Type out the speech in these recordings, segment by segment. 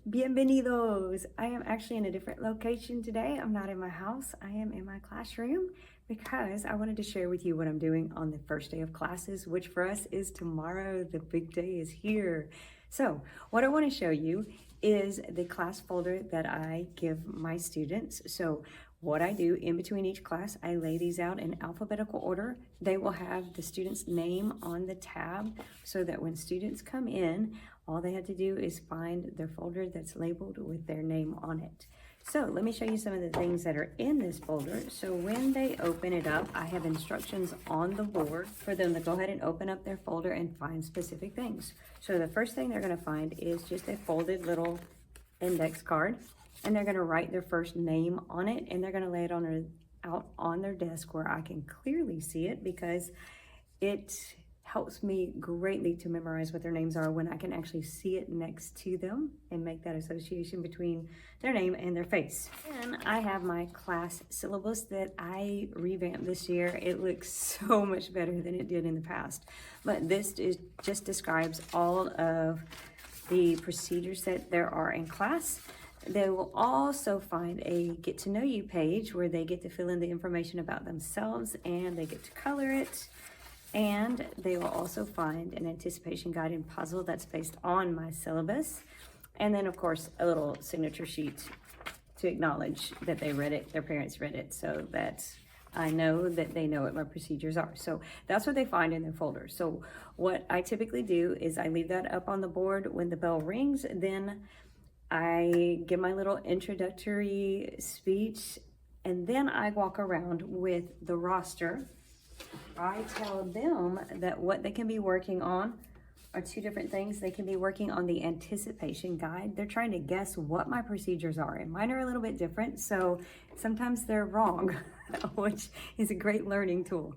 Bienvenidos! I am actually in a different location today. I'm not in my house. I am in my classroom because I wanted to share with you what I'm doing on the first day of classes, which for us is tomorrow. The big day is here. So what I want to show you is the class folder that I give my students. So what I do in between each class, I lay these out in alphabetical order. They will have the student's name on the tab so that when students come in, all they have to do is find their folder that's labeled with their name on it. So let me show you some of the things that are in this folder. So when they open it up, I have instructions on the board for them to go ahead and open up their folder and find specific things. So the first thing they're going to find is just a folded little index card, and they're going to write their first name on it, and they're going to lay it out on their desk where I can clearly see it, because it helps me greatly to memorize what their names are when I can actually see it next to them and make that association between their name and their face. And I have my class syllabus that I revamped this year. It looks so much better than it did in the past. But this just describes all of the procedures that there are in class. They will also find a get to know you page where they get to fill in the information about themselves and they get to color it. And they will also find an anticipation guide and puzzle that's based on my syllabus. And then of course, a little signature sheet to acknowledge that they read it, their parents read it, so that I know that they know what my procedures are. So that's what they find in their folder. So what I typically do is I leave that up on the board when the bell rings. Then I give my little introductory speech, and then I walk around with the roster. I tell them that what they can be working on are two different things. They can be working on the anticipation guide. They're trying to guess what my procedures are, and mine are a little bit different, so sometimes they're wrong, which is a great learning tool.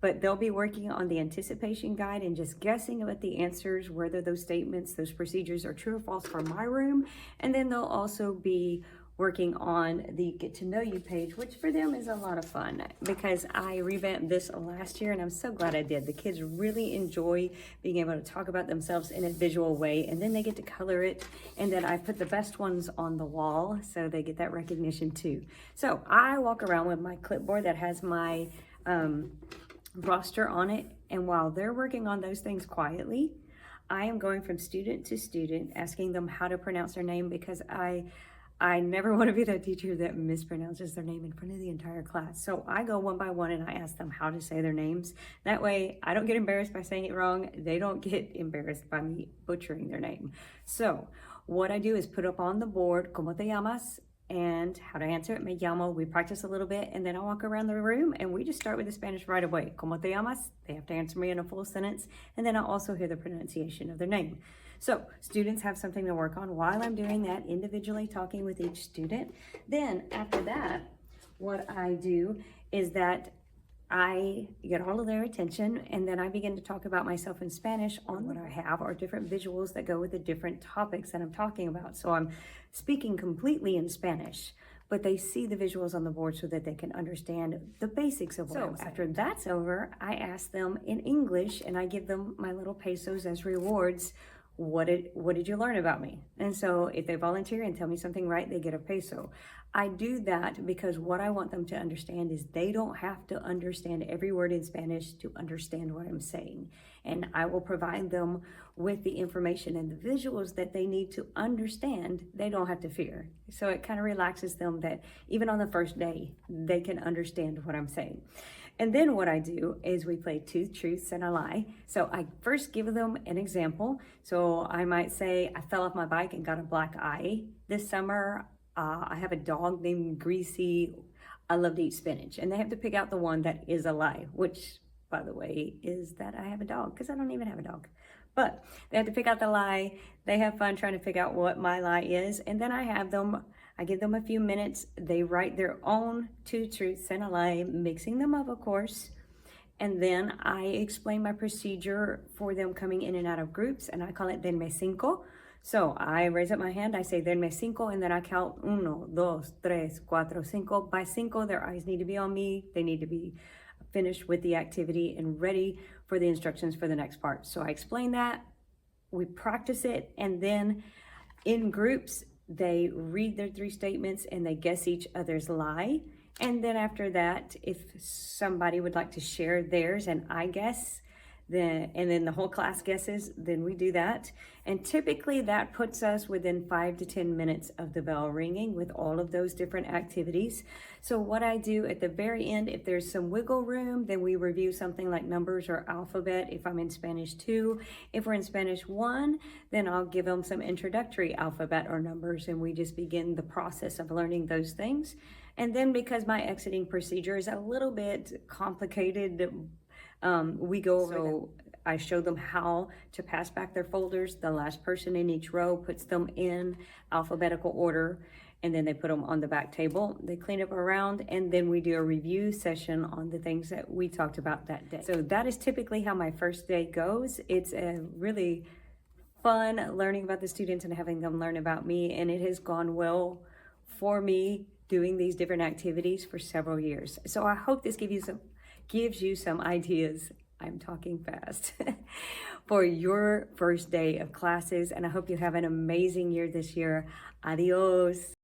But they'll be working on the anticipation guide and just guessing about the answers, whether those statements, those procedures are true or false for my room. And then they'll also be working on the get to know you page, which for them is a lot of fun because I revamped this last year and I'm so glad I did. The kids really enjoy being able to talk about themselves in a visual way, and then they get to color it, and then I put the best ones on the wall so they get that recognition too. So I walk around with my clipboard that has my roster on it, and while they're working on those things quietly, I am going from student to student asking them how to pronounce their name, because I never want to be that teacher that mispronounces their name in front of the entire class. So I go one by one and I ask them how to say their names. That way I don't get embarrassed by saying it wrong. They don't get embarrassed by me butchering their name. So what I do is put up on the board, ¿Cómo te llamas? And how to answer it, me llamo. We practice a little bit, and then I walk around the room and we just start with the Spanish right away. ¿Cómo te llamas? They have to answer me in a full sentence, and then I also hear the pronunciation of their name. So students have something to work on while I'm doing that, individually talking with each student. Then after that, what I do is that I get all of their attention, and then I begin to talk about myself in Spanish on what I have are different visuals that go with the different topics that I'm talking about. So I'm speaking completely in Spanish, but they see the visuals on the board so that they can understand the basics of what I'm saying. After that's over, I ask them in English, and I give them my little pesos as rewards. What did you learn about me? And so if they volunteer and tell me something right, they get a peso. I do that because what I want them to understand is they don't have to understand every word in Spanish to understand what I'm saying. And I will provide them with the information and the visuals that they need to understand. They don't have to fear. So it kind of relaxes them that even on the first day, they can understand what I'm saying. And then what I do is we play two truths and a lie. So I first give them an example. So I might say, I fell off my bike and got a black eye this summer. I have a dog named Greasy. I love to eat spinach. And they have to pick out the one that is a lie, which, by the way, is that I have a dog, because I don't even have a dog. But they have to pick out the lie. They have fun trying to figure out what my lie is. And then I give them a few minutes. They write their own two truths and a lie, mixing them up, of course. And then I explain my procedure for them coming in and out of groups, and I call it Denme Cinco. So I raise up my hand, I say Denme Cinco, and then I count 1, 2, 3, 4, 5. By cinco, their eyes need to be on me. They need to be finished with the activity and ready for the instructions for the next part. So I explain that, we practice it, and then In groups, they read their 3 statements and they guess each other's lie. And then after that, if somebody would like to share theirs and I guess, then the whole class guesses, then we do that. And typically that puts us within 5 to 10 minutes of the bell ringing with all of those different activities. So what I do at the very end, if there's some wiggle room, then we review something like numbers or alphabet if I'm in Spanish 2. If we're in Spanish 1, then I'll give them some introductory alphabet or numbers, and we just begin the process of learning those things. And then because my exiting procedure is a little bit complicated, we go over. So I show them how to pass back their folders. The last person in each row puts them in alphabetical order, and then they put them on the back table. They clean up around, and then we do a review session on the things that we talked about that day. So that is typically how my first day goes. It's a really fun learning about the students and having them learn about me, and it has gone well for me doing these different activities for several years. So I hope this gives you some ideas. I'm talking fast for your first day of classes, and I hope you have an amazing year this year. Adios.